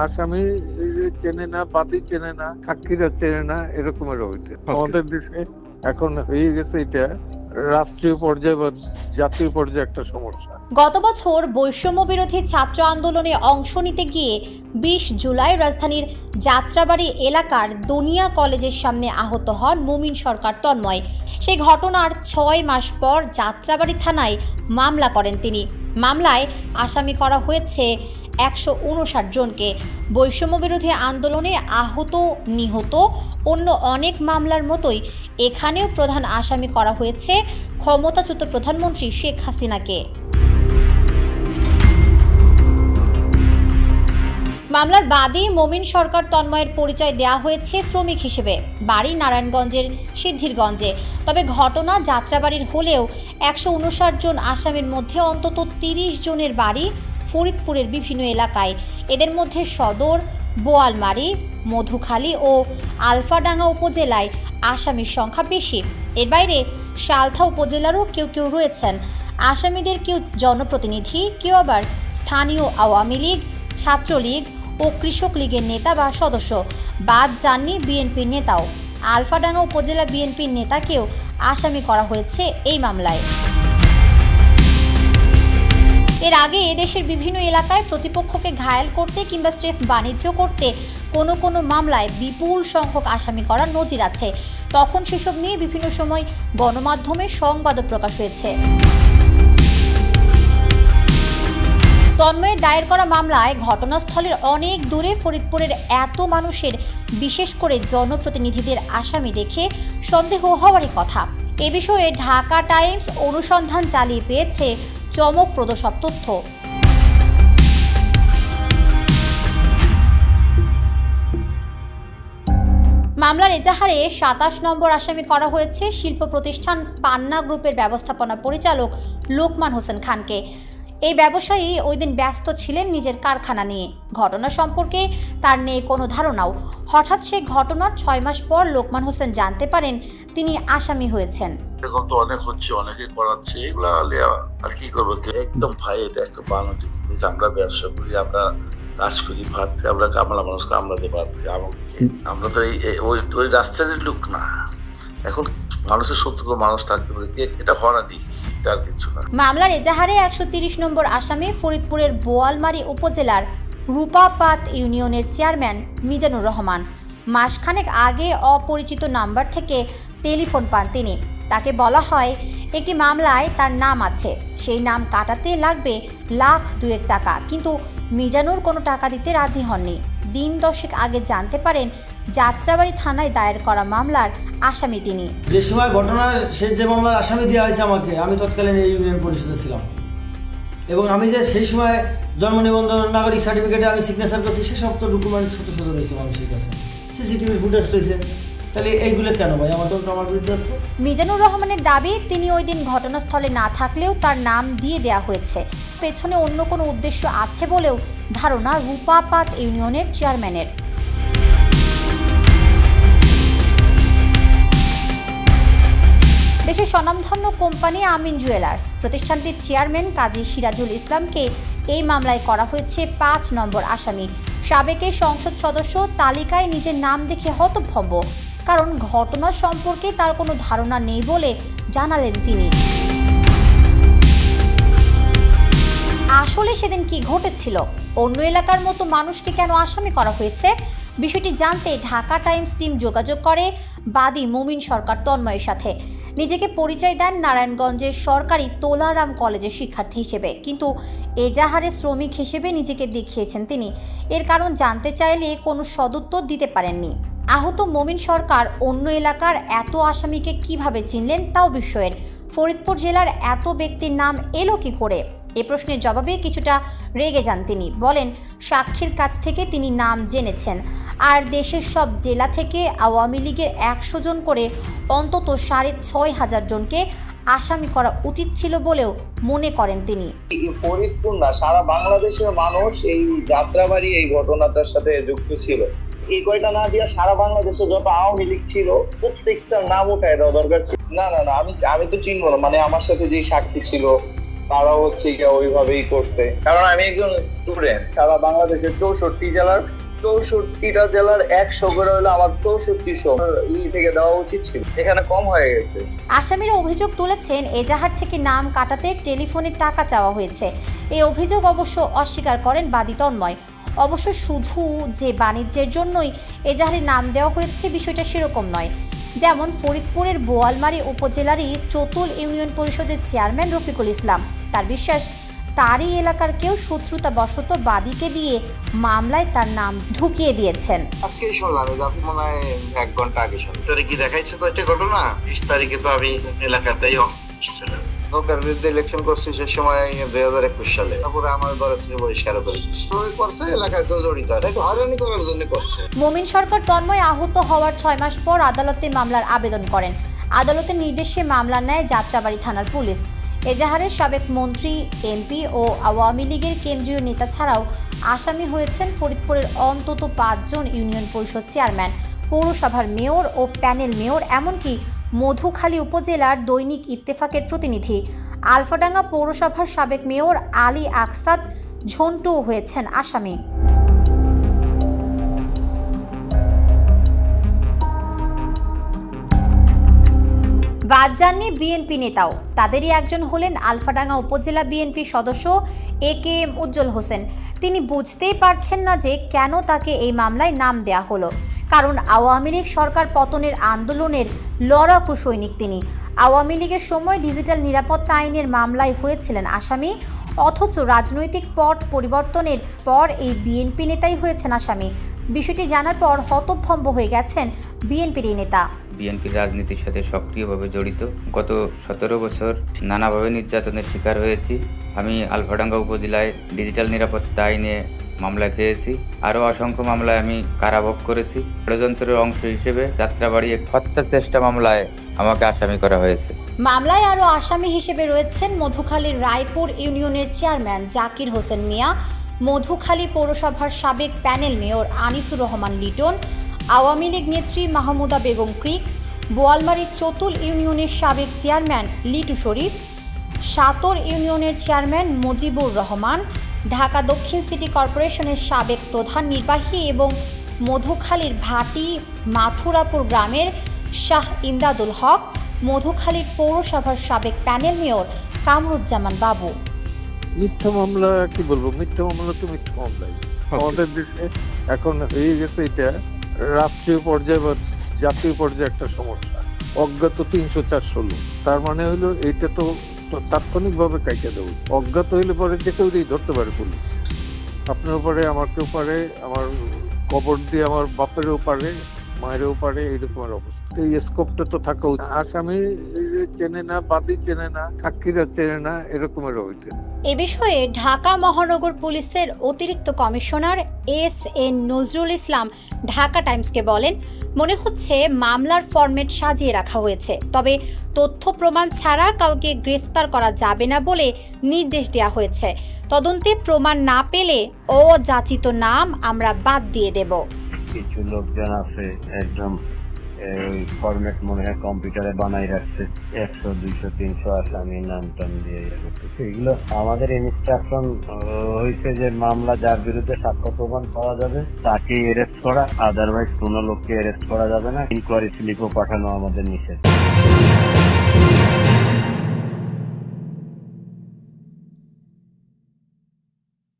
আসামি চেনে না, বাদী চেনে না, সাক্ষীরা চেনে না, এরকমের অভিযোগ আমাদের দেশে এখন হয়ে গেছে। এটা রাষ্ট্রীয় পর্যায়ে বা জাতীয় পর্যায়ে একটা সমস্যা। গত বছর বৈষম্য বিরোধী ছাত্র আন্দোলনে অংশ নিতে গিয়ে 20 জুলাই রাজধানীর যাত্রাবাড়ি এলাকার দনিয়া কলেজের সামনে আহত হন মুমিন সরকার তন্ময়। সেই ঘটনার 6 মাস পর যাত্রাবাড়ি থানায় মামলা করেন তিনি। মামলায় আসামি করা হয়েছে 159 জনকে। বৈষম্য বিরোধী আন্দোলনে আহত নিহত অন্য অনেক মামলার মতোই এখানেও প্রধান আসামি করা হয়েছে ক্ষমতাচ্যুত প্রধানমন্ত্রী শেখ হাসিনাকে। মামলার বাদী মুমিন সরকার তন্ময়ের পরিচয় দেওয়া হয়েছে শ্রমিক হিসেবে, বাড়ি নারায়ণগঞ্জের সিদ্ধিরগঞ্জে। তবে ঘটনা যাত্রাবাড়ির হলেও 159 জন আসামির মধ্যে অন্তত 30 জনের বাড়ি ফরিদপুরের বিভিন্ন এলাকায়। এদের মধ্যে সদর, বোয়ালমারী, মধুখালী ও আলফাডাঙ্গা উপজেলায় আসামির সংখ্যা বেশি। এর বাইরে সালথা উপজেলারও কেউ কেউ রয়েছেন। আসামিদের কেউ জনপ্রতিনিধি, কেউ আবার স্থানীয় আওয়ামী লীগ, ছাত্রলীগ ও কৃষক লীগের নেতা বা সদস্য। বাদ যাননি বিএনপির নেতাও। আলফাডাঙ্গা উপজেলা বিএনপির নেতাকেও আসামি করা হয়েছে এই মামলায়। এর আগে এদেশের বিভিন্ন এলাকায় প্রতিপক্ষকে ঘায়েল করতে কিংবা স্রেফ বাণিজ্য করতে কোনো কোনো মামলায় বিপুল সংখ্যক আসামি করার নজির আছে। তখন সেসব নিয়ে বিভিন্ন সময় গণমাধ্যমে সংবাদও প্রকাশ হয়েছে। তন্ময়ের দায়ের করা মামলায় ঘটনাস্থলের অনেক দূরে ফরিদপুরের এত মানুষের, বিশেষ করে জনপ্রতিনিধিদের আসামি দেখে সন্দেহ হওয়ারই কথা। এ বিষয়ে ঢাকা টাইমস অনুসন্ধান চালিয়ে পেয়েছে চমকপ্রদ সব তথ্য। মামলার এজাহারে 27 নম্বর আসামি করা হয়েছে শিল্প প্রতিষ্ঠান পান্না গ্রুপের ব্যবস্থাপনা পরিচালক লোকমান হোসেন খানকে। এই ব্যবসায়ী ওই দিন ব্যস্ত ছিলেন নিজের কারখানা নিয়ে। ঘটনা সম্পর্কে তার নেই কোনো ধারণাও। হঠাৎ সেই ঘটনার 6 মাস পর লোকমান হোসেন জানতে পারেন তিনি আসামি হয়েছেন। এখন তো অনেক হচ্ছে, অনেকে করাচ্ছে, এগুলা আর কি করবো। একদম ভাই, এটা একটা বাংলাদেশ। আমরা ব্যবসা করি, আমরা কাজ করি, ভাত, আমরা কামলা মানুষ, কামলাতে ভাত, আমরা তো ওই রাস্তার লোক না। এখন মানুষের সত্যি মানুষ থাকতে পারে, এটা হওয়া দিই। মামলার এজাহারে 130 নম্বর আসামি ফরিদপুরের বোয়ালমারী উপজেলার রূপাপাত ইউনিয়নের চেয়ারম্যান মিজানুর রহমান। মাসখানেক আগে অপরিচিত নাম্বার থেকে টেলিফোন পান তিনি। তাকে বলা হয় একটি মামলায় তার নাম আছে, সেই নাম কাটাতে লাগবে $1,02,000 টাকা। কিন্তু মিজানুর কোনো টাকা দিতে রাজি হননি। দিন 10 আগে জানতে পারেন যাত্রাবাড়ি থানায় দায়ের করা মামলার আসামি তিনি। যে সময় ঘটনা, সে যে মামলার আসামি দেওয়া হয়েছে আমাকে, আমি তৎকালীন এই ইউনিয়ন পরিষদে ছিলাম এবং আমি যে সেই সময় জন্ম নিবন্ধন, নাগরিক সার্টিফিকেটে আমি সিগনেচার করছি, সেসব তো ডকুমেন্ট শত শত রয়েছে মানুষের কাছে, সিসিটিভি ফুটেজ রয়েছে। তাহলে এইগুলো কেন ভাই আমার বিরুদ্ধে আছে? মিজানুর রহমানের দাবি তিনি ওই দিন ঘটনাস্থলে না থাকলেও তার নাম দিয়ে দেওয়া হয়েছে। পেছনে অন্য কোনো উদ্দেশ্য আছে বলেও ধারণা রূপাপাত ইউনিয়নের চেয়ারম্যানের। দেশের স্বনামধন্য কোম্পানি আমিন জুয়েলার্স প্রতিষ্ঠানটির চেয়ারম্যান কাজী সিরাজুল ইসলামকে এই মামলায় করা হয়েছে 5 নম্বর আসামি। সাবেক সংসদ সদস্য তালিকায় নিজের নাম দেখে হতভম্ব, কারণ ঘটনা সম্পর্কে তার কোনো ধারণা নেই বলে জানালেন তিনি। আসলে সেদিন কি ঘটেছিল, অন্য এলাকার মতো মানুষকে কেন আসামি করা হয়েছে, বিষয়টি জানতে ঢাকা টাইমস টিম যোগাযোগ করে বাদী মুমিন সরকার তন্ময়ের সাথে। নিজেকে পরিচয় দেন নারায়ণগঞ্জের সরকারি তোলারাম কলেজের শিক্ষার্থী হিসেবে, কিন্তু এজাহারে শ্রমিক হিসেবে নিজেকে দেখিয়েছেন তিনি। এর কারণ জানতে চাইলে কোনো সদুত্তর দিতে পারেননি। আহত মুমিন সরকার অন্য এলাকার এত আসামিকে কিভাবে চিনলেন তাও বিস্ময়ের। ফরিদপুর জেলার এত ব্যক্তির নাম এলো কি করে, এ প্রশ্নের জবাবে কিছুটা রেগে যান তিনি। বলেন সাক্ষীর কাছ থেকে তিনি নাম জেনেছেন, আর দেশের সব জেলা থেকে আওয়ামী লীগের 100 জন করে অন্তত 6,500 জনকে আসামি করা উচিত ছিল বলেও মনে করেন তিনি। ফরিদপুর না, সারা বাংলাদেশের মানুষ এই যাত্রাবাড়ি এই ঘটনাটার সাথে যুক্ত ছিল। এই কয়টা না দিয়া সারা বাংলাদেশে যত আওয়ামী লীগ ছিল প্রত্যেকটার নাম উঠায় দেওয়া দরকার ছিল। না না না, আমি তো চিনবো না, মানে আমার সাথে যে সাক্ষী ছিল তারা হচ্ছে গিয়ে ওইভাবেই করছে। কারণ আমি একজন স্টুডেন্ট, সারা বাংলাদেশের 64 জেলার 64টা জেলার 100 করে হলে আমার 6400 থেকে দেওয়া উচিত ছিল, এখানে কম হয়ে গেছে। আসামিরা অভিযোগ তুলেছেন এজাহার থেকে নাম কাটাতে টেলিফোনে টাকা চাওয়া হয়েছে। এই অভিযোগ অবশ্য অস্বীকার করেন বাদী তন্ময়। অবশ্য শুধু যে বাণিজ্যের জন্যই এজাহারে নাম দেওয়া হয়েছে বিষয়টা সেরকম নয়। যেমন ফরিদপুরের বোয়ালমারী উপজেলারই চতুল ইউনিয়ন পরিষদের চেয়ারম্যান রফিকুল ইসলাম, তার বিশ্বাস তারই এলাকার কেউ শত্রুতাবশত বাদীকে দিয়ে মামলায় তার নাম ঢুকিয়ে দিয়েছেন। আজকেই শুনলাম, মনে হয় 1 ঘন্টা আগে শুনলাম। তোরে কি দেখাইছে তো একটা ঘটনা? 20 তারিখে তো আমি এলাকাতেই ছিলাম, নৌকার বিরুদ্ধে ইলেকশন করছি সে সময় 2021 সালে। তারপরে আমার ঘরে থেকে বহিষ্কার করে দিচ্ছে। করছে এলাকায় তো জড়িত, এটা হয়রানি করার জন্য করছে। মুমিন সরকার তন্ময় আহত হওয়ার 6 মাস পর আদালতে মামলার আবেদন করেন। আদালতের নির্দেশে মামলা নেয় যাত্রাবাড়ি থানার পুলিশ। এজাহারের সাবেক মন্ত্রী, এমপি ও আওয়ামী লীগের কেন্দ্রীয় নেতা ছাড়াও আসামি হয়েছেন ফরিদপুরের অন্তত 5 জন ইউনিয়ন পরিষদ চেয়ারম্যান, পৌরসভার মেয়র ও প্যানেল মেয়র, এমনকি মধুখালী উপজেলার দৈনিক ইত্তেফাকের প্রতিনিধি। আলফাডাঙ্গা পৌরসভার সাবেক মেয়র আলী আকসাদ ঝন্টু হয়েছেন আসামি। বাদ যাননি বিএনপি নেতাও। তাদেরই একজন হলেন আলফাডাঙ্গা উপজেলা বিএনপি সদস্য AKM উজ্জ্বল হোসেন। তিনি বুঝতেই পারছেন না যে কেন তাকে এই মামলায় নাম দেয়া হলো। কারণ আওয়ামী লীগ সরকার পতনের আন্দোলনের লড়াকু সৈনিক তিনি। আওয়ামী লীগের সময় ডিজিটাল নিরাপত্তা আইনের মামলায় হয়েছিলেন আসামি, অথচ রাজনৈতিক পট পরিবর্তনের পর এই বিএনপি নেতাই হয়েছেন আসামি। বিষয়টি জানার পর হতভম্ব হয়ে গেছেন বিএনপির এই নেতা। বিএনপির রাজনীতির সাথে সক্রিয়ভাবে জড়িত। গত 17 বছর নানাভাবে নির্যাতনের শিকার হয়েছি। আমি আলফাডাঙ্গা উপজেলায় ডিজিটাল নিরাপত্তা আইনে মামলা খেয়েছি। আরও অসংখ্য মামলায় আমি কারাভোগ করেছি। ষড়যন্ত্রের অংশ হিসেবে যাত্রাবাড়ি এক হত্যা চেষ্টা মামলায় আমাকে আসামি করা হয়েছে। মামলায় আরও আসামি হিসেবে রয়েছেন মধুখালীর রায়পুর ইউনিয়নের চেয়ারম্যান জাকির হোসেন মিয়া, মধুখালী পৌরসভার সাবেক প্যানেল মেয়র আনিসুর রহমান লিটন, আওয়ামী লীগ নেত্রী মাহমুদা বেগম ক্রিক, বোয়ালমারীর চতুল ইউনিয়নের সাবেক চেয়ারম্যান লিটু শরীফ, সাতর ইউনিয়নের চেয়ারম্যান মুজিবুর রহমান, ঢাকা দক্ষিণ সিটি কর্পোরেশনের সাবেক প্রধান নির্বাহী এবং মধুখালীর ভাটি মাথুরাপুর গ্রামের শাহ ইমদাদুল হক, মধুখালীর পৌরসভার সাবেক প্যানেল মেয়র কামরুজ্জামান বাবু। মিথ্যা মামলা কি বলবো, মিথ্যা মামলা তো মিথ্যা মামলাই। আমাদের দেশে এখন হয়ে গেছে এটা রাষ্ট্রীয় পর্যায়ে বা জাতীয় পর্যায়ে একটা সমস্যা। অজ্ঞাত 300-400 লোক, তার মানে হলো এইটা তো তাৎক্ষণিক ভাবে কাইটা দেবো। অজ্ঞাত হইলে পরে যে কেউ ধরতে পারে পুলিশ, আপনারও পারে, আমাকেও পারে, আমার কবর দিয়ে আমার বাপেরও পারে, মায়েরও পারে, এইরকমের অবস্থা। এই স্কোপটা তো থাকা উচিত। আসামি চেনে না, বাদী চেনে না, সাক্ষীরা চেনে না, এরকমের হইতে। এ বিষয়ে ঢাকা মহানগর পুলিশের অতিরিক্ত কমিশনার SN নজরুল ইসলাম ঢাকা টাইমসকে বলেন, মনে হচ্ছে মামলার ফরম্যাট সাজিয়ে রাখা হয়েছে, তবে তথ্য প্রমাণ ছাড়া কাউকে গ্রেফতার করা যাবে না বলে নির্দেশ দেওয়া হয়েছে। তদন্তে প্রমাণ না পেলে অযাচিত নাম আমরা বাদ দিয়ে দেব। কিছু লোকজন আছে একদম ফরম্যাট মনে হয় কম্পিউটারে বানাই রাখছে, 100, 200, 300 আসামির নাম টাম দিয়ে এগুলো। আমাদের ইনস্ট্রাকশন হয়েছে যে মামলা যার বিরুদ্ধে সাক্ষ্য প্রমাণ পাওয়া যাবে তাকে অ্যারেস্ট করা, আদারওয়াইজ কোনো লোককে অ্যারেস্ট করা যাবে না। ইনকোয়ারি স্লিপও পাঠানো আমাদের নিষেধ।